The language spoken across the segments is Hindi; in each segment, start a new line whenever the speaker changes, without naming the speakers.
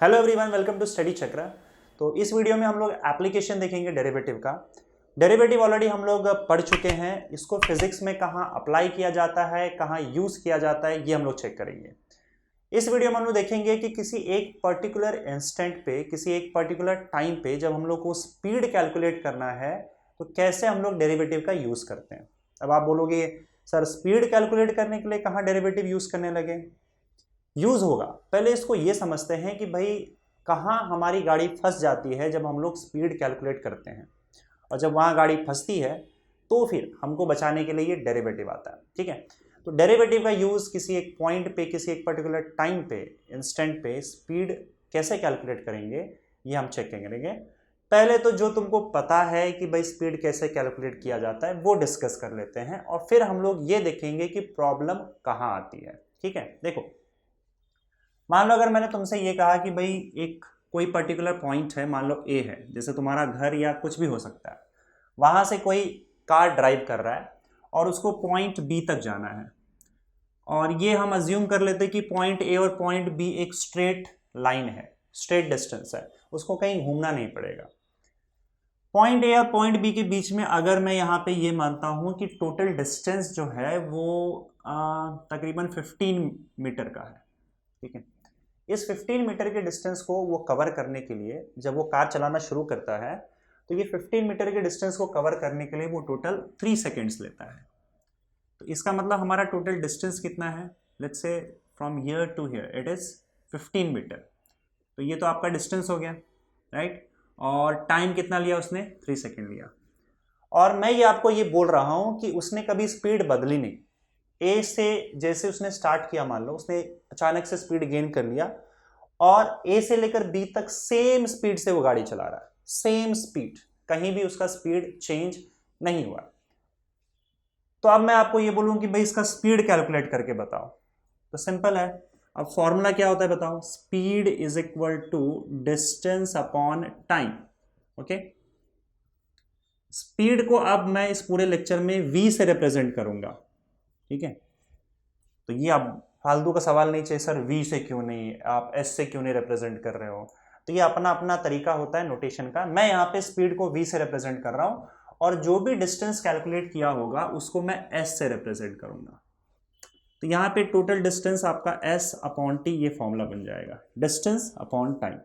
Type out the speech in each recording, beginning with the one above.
Hello everyone, welcome to study Chakra. तो इस वीडियो में हम लोग एप्लीकेशन देखेंगे डेरिवेटिव का। डेरिवेटिव ऑलरेडी हम लोग पढ़ चुके हैं, इसको फिजिक्स में कहाँ अप्लाई किया जाता है, कहाँ यूज़ किया जाता है, ये हम लोग चेक करेंगे। इस वीडियो में हम लोग देखेंगे कि किसी एक पर्टिकुलर इंस्टेंट पे, किसी एक पर्टिकुलर टाइम पे जब हम लोग को स्पीड कैलकुलेट करना है तो कैसे हम लोग डेरिवेटिव का यूज़ करते हैं। अब आप बोलोगे सर स्पीड कैलकुलेट करने के लिए कहाँ डेरिवेटिव यूज़ करने लगे। यूज होगा, पहले इसको ये समझते हैं कि भाई कहाँ हमारी गाड़ी फंस जाती है जब हम लोग स्पीड कैलकुलेट करते हैं, और जब वहाँ गाड़ी फंसती है तो फिर हमको बचाने के लिए ये डेरिवेटिव आता है। ठीक है, तो डेरिवेटिव का यूज़ किसी एक पॉइंट पे, किसी एक पर्टिकुलर टाइम पे, इंस्टेंट पे स्पीड कैसे कैलकुलेट करेंगे ये हम चेक करेंगे। पहले तो जो तुमको पता है कि भाई स्पीड कैसे कैलकुलेट किया जाता है वो डिस्कस कर लेते हैं, और फिर हम लोग ये देखेंगे कि प्रॉब्लम कहाँ आती है। ठीक है, देखो मान लो अगर मैंने तुमसे ये कहा कि भाई एक कोई पर्टिकुलर पॉइंट है, मान लो ए है, जैसे तुम्हारा घर या कुछ भी हो सकता है, वहां से कोई कार ड्राइव कर रहा है और उसको पॉइंट बी तक जाना है, और ये हम अज्यूम कर लेते कि पॉइंट ए और पॉइंट बी एक स्ट्रेट लाइन है, स्ट्रेट डिस्टेंस है, उसको कहीं घूमना नहीं पड़ेगा। पॉइंट ए और पॉइंट बी के बीच में अगर मैं यहाँ पे ये मानता हूँ कि टोटल डिस्टेंस जो है वो तकरीबन 15 मीटर का है। ठीक है, इस 15 मीटर के डिस्टेंस को वो कवर करने के लिए जब वो कार चलाना शुरू करता है तो ये 15 मीटर के डिस्टेंस को कवर करने के लिए वो टोटल 3 सेकेंड्स लेता है। तो इसका मतलब हमारा टोटल डिस्टेंस कितना है, let's say from here to here it is 15 metre. तो ये तो आपका डिस्टेंस हो गया, राइट। और टाइम कितना लिया उसने, 3 सेकेंड लिया। और मैं ये आपको ये बोल रहा हूँ कि उसने कभी स्पीड बदली नहीं। ए से जैसे उसने स्टार्ट किया, मान लो उसने अचानक से स्पीड गेन कर लिया और ए से लेकर बी तक सेम स्पीड से वो गाड़ी चला रहा है, सेम स्पीड, कहीं भी उसका स्पीड चेंज नहीं हुआ। तो अब मैं आपको ये बोलूं कि भाई इसका स्पीड कैलकुलेट करके बताओ, तो सिंपल है। अब फॉर्मूला क्या होता है बताओ, speed is equal to distance upon time. Okay, speed को अब मैं इस पूरे लेक्चर में v से रिप्रेजेंट करूंगा। ठीक है, तो ये आप फालतू का सवाल नहीं चाहिए सर v से क्यों नहीं, आप s से क्यों नहीं रिप्रेजेंट कर रहे हो। तो ये अपना अपना तरीका होता है नोटेशन का। मैं यहाँ पे स्पीड को v से रिप्रेजेंट कर रहा हूँ, और जो भी डिस्टेंस कैलकुलेट किया होगा उसको मैं s से रिप्रेजेंट करूंगा। तो यहाँ पे टोटल डिस्टेंस आपका s अपॉन टी, ये फॉर्मूला बन जाएगा, डिस्टेंस अपॉन टाइम।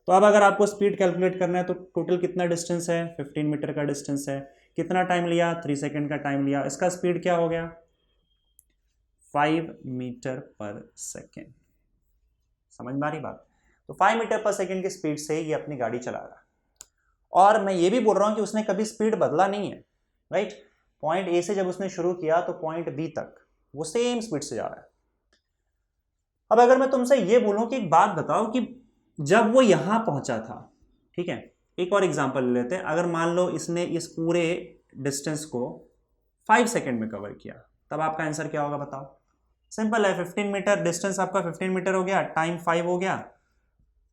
तो अब अगर आपको स्पीड कैलकुलेट करना है तो टोटल कितना डिस्टेंस है, 15 मीटर का डिस्टेंस है, कितना टाइम लिया, 3 सेकेंड का टाइम लिया, इसका स्पीड क्या हो गया, 5 मीटर पर सेकेंड। समझ में आ रही बात। तो 5 मीटर पर सेकेंड की स्पीड से ये अपनी गाड़ी चला रहा है, और मैं ये भी बोल रहा हूं कि उसने कभी स्पीड बदला नहीं है, राइट। पॉइंट ए से जब उसने शुरू किया तो पॉइंट बी तक वो सेम स्पीड से जा रहा है। अब अगर मैं तुमसे ये बोलूं कि एक बात बताओ कि जब वो यहां पहुंचा था, ठीक है, एक और एग्जांपल ले लेते हैं। अगर मान लो इसने इस पूरे डिस्टेंस को 5 सेकेंड में कवर किया, तब आपका आंसर क्या होगा बताओ। सिंपल है, 15 मीटर डिस्टेंस आपका 15 मीटर हो गया, टाइम 5 हो गया,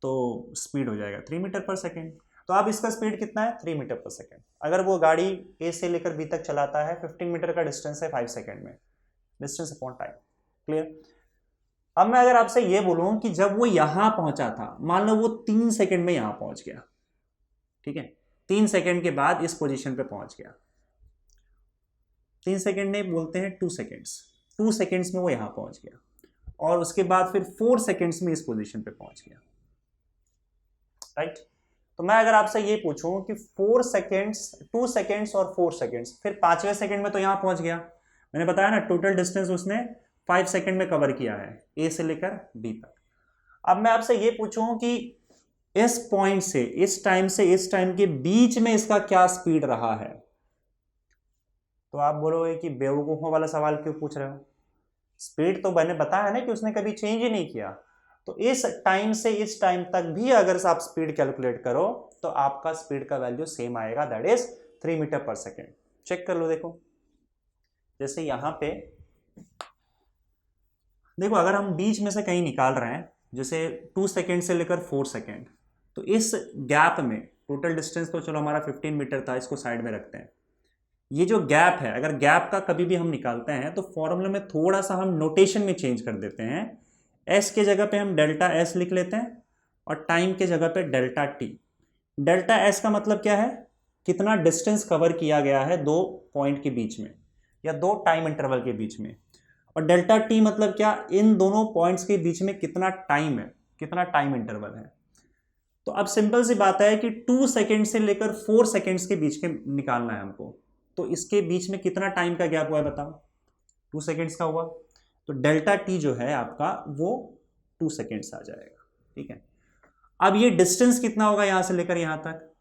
तो स्पीड हो जाएगा 3 मीटर पर सेकेंड। तो अब इसका स्पीड कितना है, 3 मीटर पर सेकेंड। अगर वो गाड़ी ए से लेकर बी तक चलाता है, 15 मीटर का डिस्टेंस है 5 सेकेंड में, डिस्टेंस अपॉन टाइम। क्लियर। अब मैं अगर आपसे ये बोलूं कि जब वो यहां पहुंचा था, मान लो वो 3 सेकेंड में यहां पहुंच गया, ठीक है, 3 सेकेंड के बाद इस पोजीशन पे पहुंच गया, 3 सेकेंड नहीं बोलते हैं 2 सेकेंड्स, 2 सेकेंड्स में वो यहां पहुंच गया, और उसके बाद फिर 4 सेकेंड्स में इस पोजीशन पे पहुंच गया, राइट। तो मैं अगर आपसे ये पूछूं कि 4 सेकेंड्स, 2 सेकेंड्स और 4 सेकेंड्स, फिर 5वें सेकेंड में तो यहां पहुंच गया। मैंने बताया ना टोटल डिस्टेंस उसने 5 सेकेंड में कवर किया है, ए से लेकर बी तक। अब मैं आपसे ये पूछूं कि इस पॉइंट से इस टाइम के बीच में इसका क्या स्पीड रहा है, तो आप बोलोगे कि बेवकूफों वाला सवाल क्यों पूछ रहे हो। स्पीड तो मैंने बताया ना कि उसने कभी चेंज ही नहीं किया। तो इस टाइम से इस टाइम तक भी अगर आप स्पीड कैलकुलेट करो तो आपका स्पीड का वैल्यू सेम आएगा, दैट इज 3 मीटर पर सेकेंड। चेक कर लो, देखो जैसे यहां पे देखो, अगर हम बीच में से कहीं निकाल रहे हैं, जैसे 2 सेकेंड से लेकर 4 सेकेंड, तो इस गैप में टोटल डिस्टेंस तो चलो हमारा 15 मीटर था, इसको साइड में रखते हैं। ये जो गैप है, अगर गैप का कभी भी हम निकालते हैं तो फॉर्मूले में थोड़ा सा हम नोटेशन में चेंज कर देते हैं। एस के जगह पे हम डेल्टा एस लिख लेते हैं, और टाइम के जगह पे डेल्टा टी। डेल्टा एस का मतलब क्या है, कितना डिस्टेंस कवर किया गया है दो पॉइंट के बीच में या दो टाइम इंटरवल के बीच में। और डेल्टा टी मतलब क्या, इन दोनों पॉइंट्स के बीच में कितना टाइम है, कितना टाइम इंटरवल है। तो अब सिंपल सी बात है कि 2 सेकेंड से लेकर 4 सेकेंड्स के बीच के निकालना है हमको। तो इसके बीच में कितना टाइम का गैप हुआ है बताओ, 2 सेकेंड्स का हुआ। तो डेल्टा टी जो है आपका वो 2 सेकेंड्स आ जाएगा। ठीक है, अब ये डिस्टेंस कितना होगा यहां से लेकर यहां तक।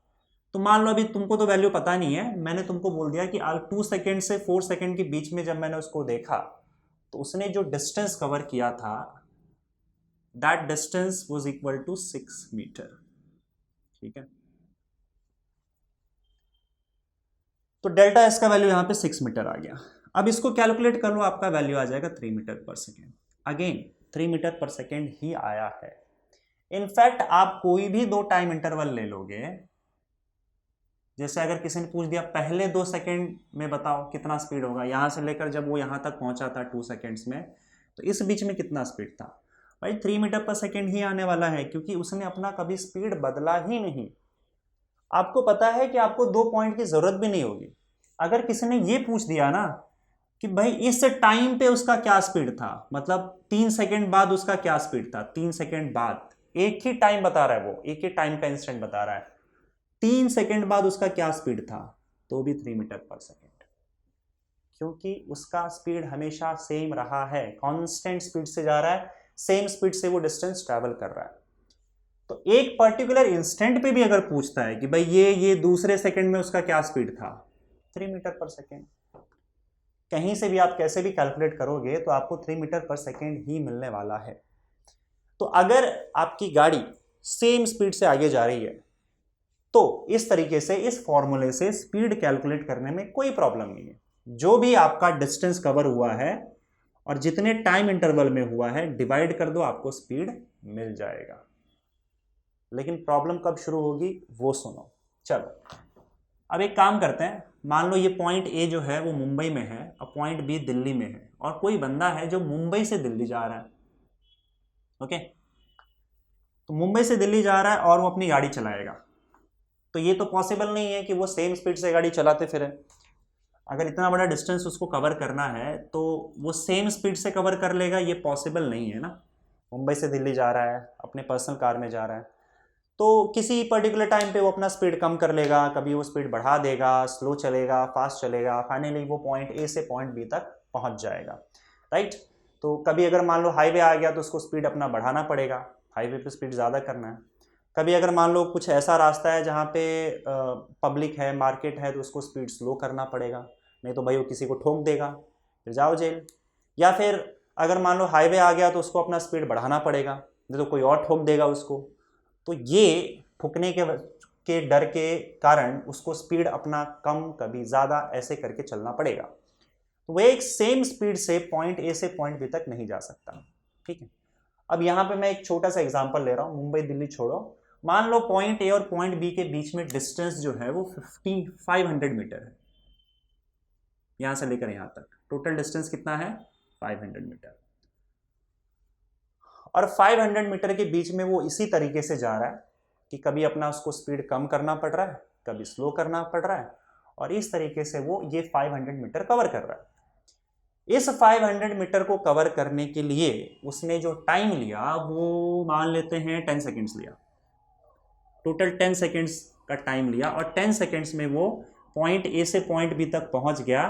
तो मान लो अभी तुमको तो वैल्यू पता नहीं है, मैंने तुमको बोल दिया कि 2 सेकेंड से 4 सेकेंड के बीच में जब मैंने उसको देखा तो उसने जो डिस्टेंस कवर किया था that distance was equal to 6 metre. ठीक है, तो डेल्टा एस का वैल्यू यहां पे 6 मीटर आ गया। अब इसको कैलकुलेट कर लो, आपका वैल्यू आ जाएगा 3 मीटर पर सेकेंड। अगेन 3 मीटर पर सेकेंड ही आया है। इनफैक्ट आप कोई भी दो टाइम इंटरवल ले लोगे, जैसे अगर किसी ने पूछ दिया पहले 2 सेकेंड में बताओ कितना स्पीड होगा, यहां से लेकर जब वो यहां तक पहुंचा था 2 सेकेंड्स में, तो इस बीच में कितना स्पीड था भाई, 3 मीटर पर सेकेंड ही आने वाला है, क्योंकि उसने अपना कभी स्पीड बदला ही नहीं। आपको पता है कि आपको 2 पॉइंट की जरूरत भी नहीं होगी। अगर किसी ने ये पूछ दिया ना कि भाई इस टाइम पे उसका क्या स्पीड था, मतलब 3 सेकेंड बाद उसका क्या स्पीड था, 3 सेकेंड बाद, एक ही टाइम बता रहा है वो, एक ही टाइम का इंस्टेंट बता रहा है, 3 सेकेंड बाद उसका क्या स्पीड था, तो भी 3 मीटर पर सेकेंड, क्योंकि उसका स्पीड हमेशा सेम रहा है, कांस्टेंट स्पीड से जा रहा है, सेम स्पीड से वो डिस्टेंस ट्रैवल कर रहा है। तो एक पर्टिकुलर इंस्टेंट पे भी अगर पूछता है कि भाई ये दूसरे सेकंड में उसका क्या स्पीड था, 3 मीटर पर सेकंड। कहीं से भी आप कैसे भी कैलकुलेट करोगे तो आपको 3 मीटर पर सेकंड ही मिलने वाला है। तो अगर आपकी गाड़ी सेम स्पीड से आगे जा रही है तो इस तरीके से, इस फॉर्मूले से स्पीड कैलकुलेट करने में कोई प्रॉब्लम नहीं है। जो भी आपका डिस्टेंस कवर हुआ है और जितने टाइम इंटरवल में हुआ है डिवाइड कर दो, आपको स्पीड मिल जाएगा। लेकिन प्रॉब्लम कब शुरू होगी वो सुनो। चलो अब एक काम करते हैं, मान लो ये पॉइंट ए जो है वो मुंबई में है और पॉइंट बी दिल्ली में है, और कोई बंदा है जो मुंबई से दिल्ली जा रहा है। ओके, तो मुंबई से दिल्ली जा रहा है और वो अपनी गाड़ी चलाएगा, तो ये तो पॉसिबल नहीं है कि वो सेम स्पीड से गाड़ी चलाते फिरे। अगर इतना बड़ा डिस्टेंस उसको कवर करना है तो वो सेम स्पीड से कवर कर लेगा, ये पॉसिबल नहीं है ना। मुंबई से दिल्ली जा रहा है, अपने पर्सनल कार में जा रहा है, तो किसी पर्टिकुलर टाइम पे वो अपना स्पीड कम कर लेगा, कभी वो स्पीड बढ़ा देगा, स्लो चलेगा, फास्ट चलेगा, फाइनली वो पॉइंट ए से पॉइंट बी तक पहुंच जाएगा। राइट, तो कभी अगर मान लो हाईवे आ गया तो उसको स्पीड अपना बढ़ाना पड़ेगा, हाईवे पे स्पीड ज़्यादा करना है। कभी अगर मान लो कुछ ऐसा रास्ता है जहाँ पे पब्लिक है, मार्केट है, तो उसको स्पीड स्लो करना पड़ेगा, नहीं तो भाई वो किसी को ठोक देगा, फिर जाओ जेल। या फिर अगर मान लो हाईवे आ गया तो उसको अपना स्पीड बढ़ाना पड़ेगा, नहीं तो कोई और ठोक देगा उसको। तो ये ठुकने के डर के कारण उसको स्पीड अपना कम कभी ज़्यादा ऐसे करके चलना पड़ेगा। तो वह एक सेम स्पीड से पॉइंट ए से पॉइंट बी तक नहीं जा सकता। ठीक है, अब यहाँ पे मैं एक छोटा सा एग्जांपल ले रहा हूँ, मुंबई दिल्ली छोड़ो। मान लो पॉइंट ए और पॉइंट बी के बीच में डिस्टेंस जो है वो 500 मीटर है, यहाँ से लेकर यहाँ तक टोटल डिस्टेंस कितना है, 500 मीटर। और 500 मीटर के बीच में वो इसी तरीके से जा रहा है कि कभी अपना उसको स्पीड कम करना पड़ रहा है, कभी स्लो करना पड़ रहा है, और इस तरीके से वो ये 500 मीटर कवर कर रहा है। इस 500 मीटर को कवर करने के लिए उसने जो टाइम लिया वो मान लेते हैं 10 सेकेंड्स लिया, टोटल 10 सेकेंड्स का टाइम लिया, और 10 सेकेंड्स में वो पॉइंट ए से पॉइंट बी तक पहुंच गया,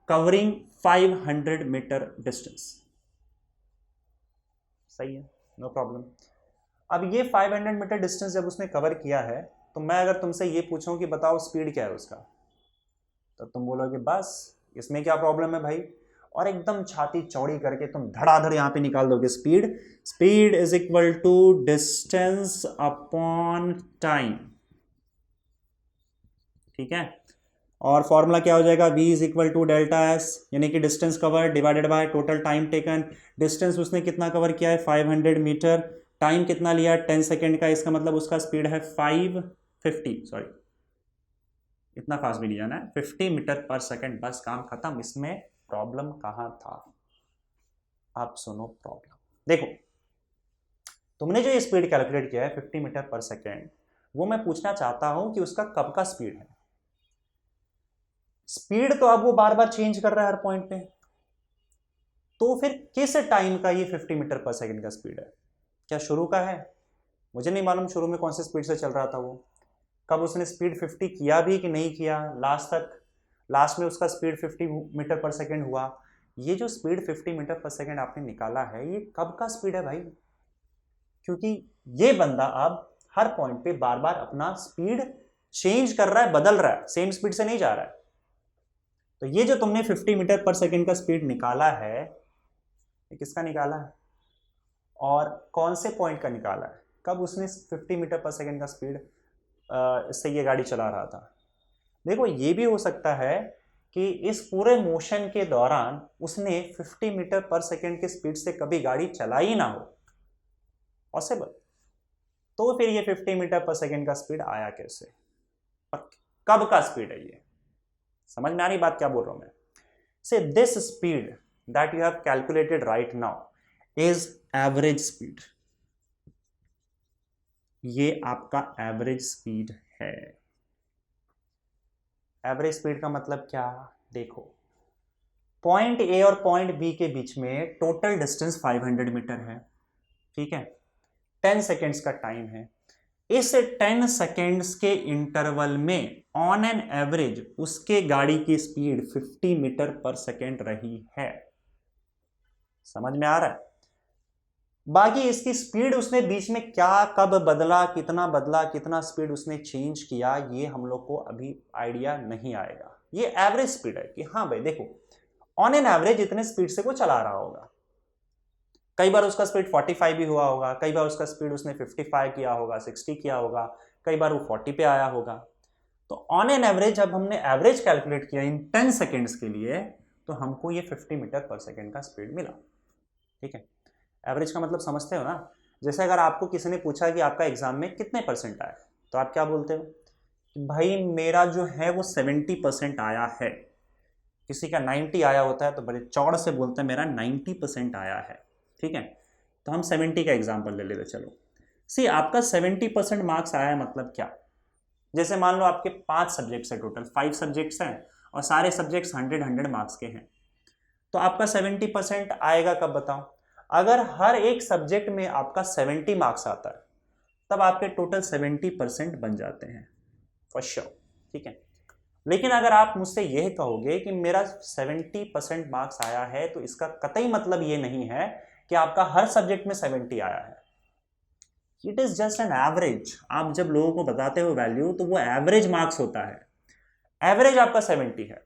कवरिंग 500 मीटर डिस्टेंस। सही है, नो प्रॉब्लम। अब ये 500 मीटर डिस्टेंस जब उसने कवर किया है, तो मैं अगर तुमसे ये पूछूं कि बताओ स्पीड क्या है उसका, तो तुम बोलोगे बस इसमें क्या प्रॉब्लम है भाई, और एकदम छाती चौड़ी करके तुम धड़ाधड़ यहां पे निकाल दोगे speed. Speed is equal to distance upon time. ठीक है, और फॉर्मूला क्या हो जाएगा, v is equal to delta S, यानी कि distance cover divided by total time taken. Distance उसने कितना कवर किया है, 500 मीटर, टाइम कितना लिया, 10 सेकेंड का, इसका मतलब उसका स्पीड है 550, सॉरी इतना फास्ट भी नहीं जाना है, 50 मीटर पर सेकेंड, बस काम खत्म। इसमें प्रॉब्लम कहाँ था, आप सुनो प्रॉब्लम। देखो तुमने जो ये स्पीड कैलकुलेट किया है 50 मीटर पर सेकेंड, वो मैं पूछना चाहता हूं कि उसका कब का स्पीड है। स्पीड तो अब वो बार बार चेंज कर रहा है हर पॉइंट पे, तो फिर किस टाइम का ये 50 मीटर पर सेकेंड का स्पीड है? क्या शुरू का है? मुझे नहीं मालूम शुरू में कौन से स्पीड से चल रहा था वो, कब उसने स्पीड 50 किया भी कि नहीं किया, लास्ट में उसका स्पीड 50 मीटर पर सेकेंड हुआ। ये जो स्पीड 50 मीटर पर सेकेंड आपने निकाला है, ये कब का स्पीड है भाई? क्योंकि ये बंदा अब हर पॉइंट पे बार बार अपना स्पीड चेंज कर रहा है, बदल रहा है, सेम स्पीड से नहीं जा रहा है। तो ये जो तुमने 50 मीटर पर सेकेंड का स्पीड निकाला है, ये किसका निकाला है और कौन से पॉइंट का निकाला है? कब उसने 50 मीटर पर सेकेंड का स्पीड इससे ये गाड़ी चला रहा था? देखो, ये भी हो सकता है कि इस पूरे मोशन के दौरान उसने 50 मीटर पर सेकेंड की स्पीड से कभी गाड़ी चलाई ना हो, पॉसिबल। तो फिर ये 50 मीटर पर सेकेंड का स्पीड आया कैसे और कब का स्पीड है? ये समझ में आ रही बात क्या बोल रहा हूं मैं? से this speed that you have calculated right now is average speed. ये आपका एवरेज स्पीड है। एवरेज स्पीड का मतलब क्या? देखो, पॉइंट ए और पॉइंट बी के बीच में टोटल डिस्टेंस 500 मीटर है, ठीक है। 10 सेकेंड्स का टाइम है। इस 10 सेकेंड्स के इंटरवल में ऑन एन एवरेज उसके गाड़ी की स्पीड 50 मीटर पर सेकेंड रही है। समझ में आ रहा है? बाकी इसकी स्पीड उसने बीच में क्या कब बदला, कितना स्पीड उसने चेंज किया, ये हम लोग को अभी आइडिया नहीं आएगा। ये एवरेज स्पीड है कि हाँ भाई देखो, ऑन एन एवरेज इतने स्पीड से वो चला रहा होगा। कई बार उसका स्पीड 45 भी हुआ होगा, कई बार उसका स्पीड उसने 55 किया होगा, 60 किया होगा, कई बार वो 40 पे आया होगा। तो ऑन एन एवरेज जब हमने एवरेज कैलकुलेट किया इन 10 सेकेंड्स के लिए, तो हमको ये 50 मीटर पर सेकेंड का स्पीड मिला, ठीक है। एवरेज का मतलब समझते हो ना? जैसे अगर आपको किसी ने पूछा कि आपका एग्जाम में कितने परसेंट आए, तो आप क्या बोलते हो कि भाई मेरा जो है वो 70% आया है। किसी का 90 आया होता है तो बड़े चौड़ से बोलते हैं मेरा 90% आया है, ठीक है। तो हम 70 का एग्जाम्पल ले लेते चलो। सी आपका 70% मार्क्स आया है मतलब क्या? जैसे मान लो आपके 5 सब्जेक्ट्स है, टोटल 5 सब्जेक्ट्स हैं और सारे सब्जेक्ट्स 100 मार्क्स के हैं, तो आपका 70% आएगा कब बताओ? अगर हर एक सब्जेक्ट में आपका 70 मार्क्स आता है, तब आपके टोटल 70% बन जाते हैं फॉर श्योर, ठीक है। लेकिन अगर आप मुझसे यह कहोगे कि मेरा 70% मार्क्स आया है, तो इसका कतई मतलब ये नहीं है कि आपका हर सब्जेक्ट में 70 आया है। It is just an average. आप जब लोगों को बताते हो वैल्यू, तो वो एवरेज मार्क्स होता है। एवरेज आपका 70 है।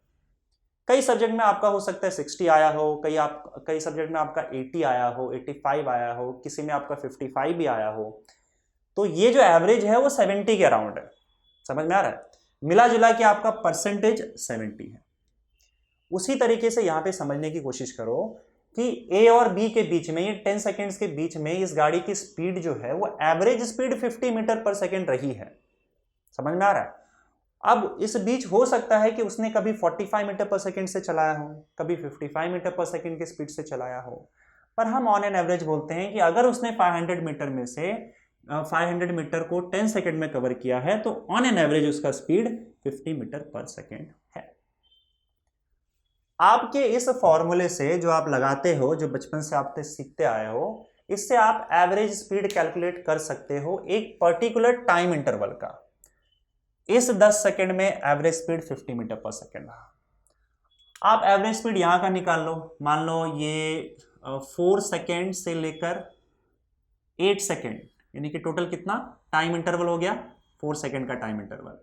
कई सब्जेक्ट में आपका हो सकता है 60 आया हो, कई सब्जेक्ट में आपका 80 आया हो, 85 आया हो, किसी में आपका 55 भी आया हो। तो ये जो एवरेज है वो 70 के अराउंड है। समझ में आ रहा है? मिला जुला के आपका परसेंटेज 70 है। उसी तरीके से यहां पे समझने की कोशिश करो कि ए और बी के बीच में, ये 10 सेकेंड्स के बीच में इस गाड़ी की स्पीड जो है वो एवरेज स्पीड 50 मीटर पर सेकेंड रही है। समझ में आ रहा है? अब इस बीच हो सकता है कि उसने कभी 45 मीटर पर सेकेंड से चलाया हो, कभी 55 मीटर पर सेकेंड की स्पीड से चलाया हो, पर हम ऑन एन एवरेज बोलते हैं कि अगर उसने 500 मीटर में से 500 मीटर को 10 सेकेंड में कवर किया है, तो ऑन एन एवरेज उसका स्पीड 50 मीटर पर सेकेंड है। आपके इस फॉर्मूले से जो आप लगाते हो, जो बचपन से आप सीखते आए हो, इससे आप एवरेज स्पीड कैलकुलेट कर सकते हो एक पर्टिकुलर टाइम इंटरवल का। इस 10 सेकेंड में एवरेज स्पीड 50 मीटर पर सेकेंड रहा। आप एवरेज स्पीड यहां का निकाल लो। मान लो ये 4 सेकेंड से लेकर 8 सेकेंड, यानी कि टोटल कितना टाइम इंटरवल हो गया? 4 सेकेंड का टाइम इंटरवल।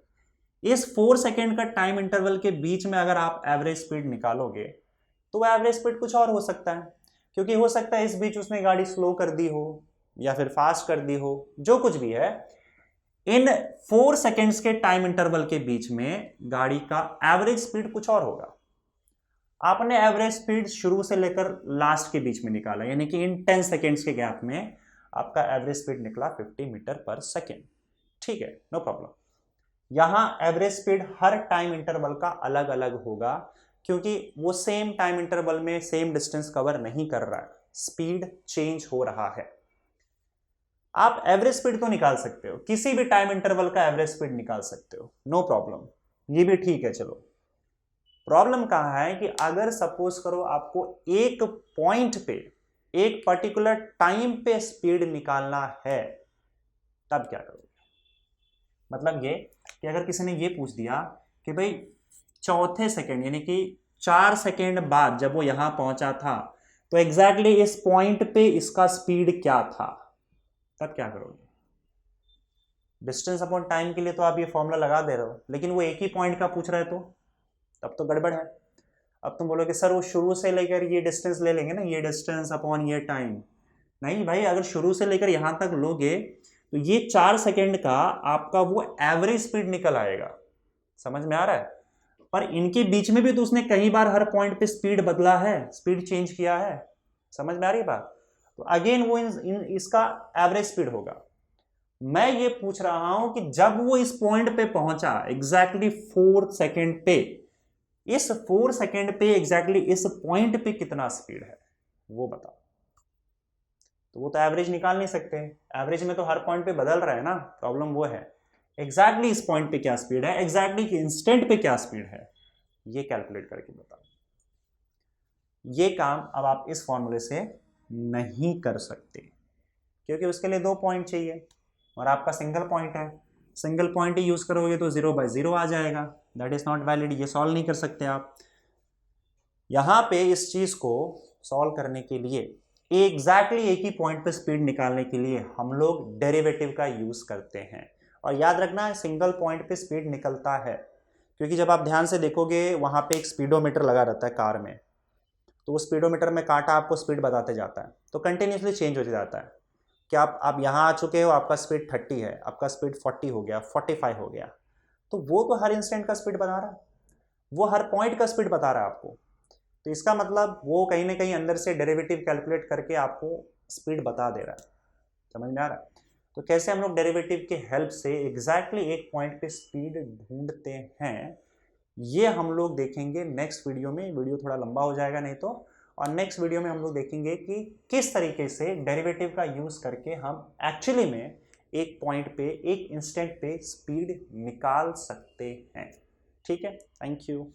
इस 4 सेकेंड का टाइम इंटरवल के बीच में अगर आप एवरेज स्पीड निकालोगे, तो वह एवरेज स्पीड कुछ और हो सकता है, क्योंकि हो सकता है इस बीच उसने गाड़ी स्लो कर दी हो या फिर फास्ट कर दी हो, जो कुछ भी है। इन 4 सेकेंड्स के टाइम इंटरवल के बीच में गाड़ी का एवरेज स्पीड कुछ और होगा। आपने एवरेज स्पीड शुरू से लेकर लास्ट के बीच में निकाला, यानी कि इन 10 सेकेंड्स के गैप में आपका एवरेज स्पीड निकला 50 मीटर पर सेकेंड, ठीक है, नो प्रॉब्लम। यहां एवरेज स्पीड हर टाइम इंटरवल का अलग अलग होगा, क्योंकि वो सेम टाइम इंटरवल में सेम डिस्टेंस कवर नहीं कर रहा है, स्पीड चेंज हो रहा है। आप एवरेज स्पीड तो निकाल सकते हो, किसी भी टाइम इंटरवल का एवरेज स्पीड निकाल सकते हो, नो प्रॉब्लम, ये भी ठीक है। चलो, प्रॉब्लम कहां है कि अगर सपोज करो आपको एक पॉइंट पे एक पर्टिकुलर टाइम पे स्पीड निकालना है, तब क्या करोगे? मतलब ये कि अगर किसी ने ये पूछ दिया कि भाई चौथे सेकंड यानी कि 4 सेकंड बाद जब वो यहां पहुंचा था तो एग्जैक्टली इस पॉइंट पे इसका स्पीड क्या था, तब क्या करोगे? डिस्टेंस अपॉन टाइम के लिए तो आप ये फॉर्मूला लगा दे रहे हो, लेकिन वो एक ही पॉइंट का पूछ रहा है तो तब तो गड़बड़ है। अब तुम बोलोगे सर वो शुरू से लेकर ये डिस्टेंस ले लेंगे ना, ये डिस्टेंस अपॉन ये टाइम। नहीं भाई, अगर शुरू से लेकर यहां तक लोगे तो ये 4 सेकंड का आपका वो एवरेज स्पीड निकल आएगा। समझ में आ रहा है? पर इनके बीच में भी तो उसने कई बार हर पॉइंट पे स्पीड बदला है, स्पीड चेंज किया है। समझ में आ रही बात? तो अगेन वो इसका एवरेज स्पीड होगा। मैं ये पूछ रहा हूं कि जब वो इस पॉइंट पे पहुंचा एग्जैक्टली 4 सेकंड पे, इस 4 सेकंड पे एग्जैक्टली इस पॉइंट पे कितना स्पीड है वो बताओ। तो वो तो एवरेज निकाल नहीं सकते, एवरेज में तो हर पॉइंट पे बदल रहा है ना, प्रॉब्लम वो है। एग्जैक्टली इस पॉइंट पे क्या स्पीड है, एग्जैक्टली इंस्टेंट पे क्या स्पीड है, ये कैलकुलेट करके बताओ। ये काम अब आप इस फॉर्मूले से नहीं कर सकते, क्योंकि उसके लिए 2 पॉइंट चाहिए और आपका सिंगल पॉइंट है। सिंगल पॉइंट ही यूज करोगे तो 0/0 आ जाएगा, दैट इज नॉट वैलिड, ये सॉल्व नहीं कर सकते आप। यहां पे इस चीज को सॉल्व करने के लिए एग्जैक्टली एक ही पॉइंट पे स्पीड निकालने के लिए हम लोग डेरिवेटिव का यूज करते हैं। और याद रखना, सिंगल पॉइंट पे स्पीड निकलता है, क्योंकि जब आप ध्यान से देखोगे वहां पे एक स्पीडोमीटर लगा रहता है कार में, तो वो स्पीडोमीटर में कांटा आपको स्पीड बताते जाता है, तो कंटिन्यूसली चेंज हो जाता है कि आप यहाँ आ चुके हो, आपका स्पीड 30 है, आपका स्पीड 40 हो गया, 45 हो गया, तो वो तो हर इंस्टेंट का स्पीड बता रहा है, वो हर पॉइंट का स्पीड बता रहा है आपको। तो इसका मतलब वो कहीं ना कहीं अंदर से डेरिवेटिव कैलकुलेट करके आपको स्पीड बता दे रहा है। समझ में आ रहा है? तो कैसे हम लोग डेरिवेटिव के हेल्प से एग्जैक्टली एक पॉइंट पे स्पीड ढूंढते हैं, ये हम लोग देखेंगे नेक्स्ट वीडियो में। वीडियो थोड़ा लंबा हो जाएगा नहीं तो, और नेक्स्ट वीडियो में हम लोग देखेंगे कि किस तरीके से डेरिवेटिव का यूज करके हम एक्चुअली में एक पॉइंट पे एक इंस्टेंट पे स्पीड निकाल सकते हैं। ठीक है, थैंक यू।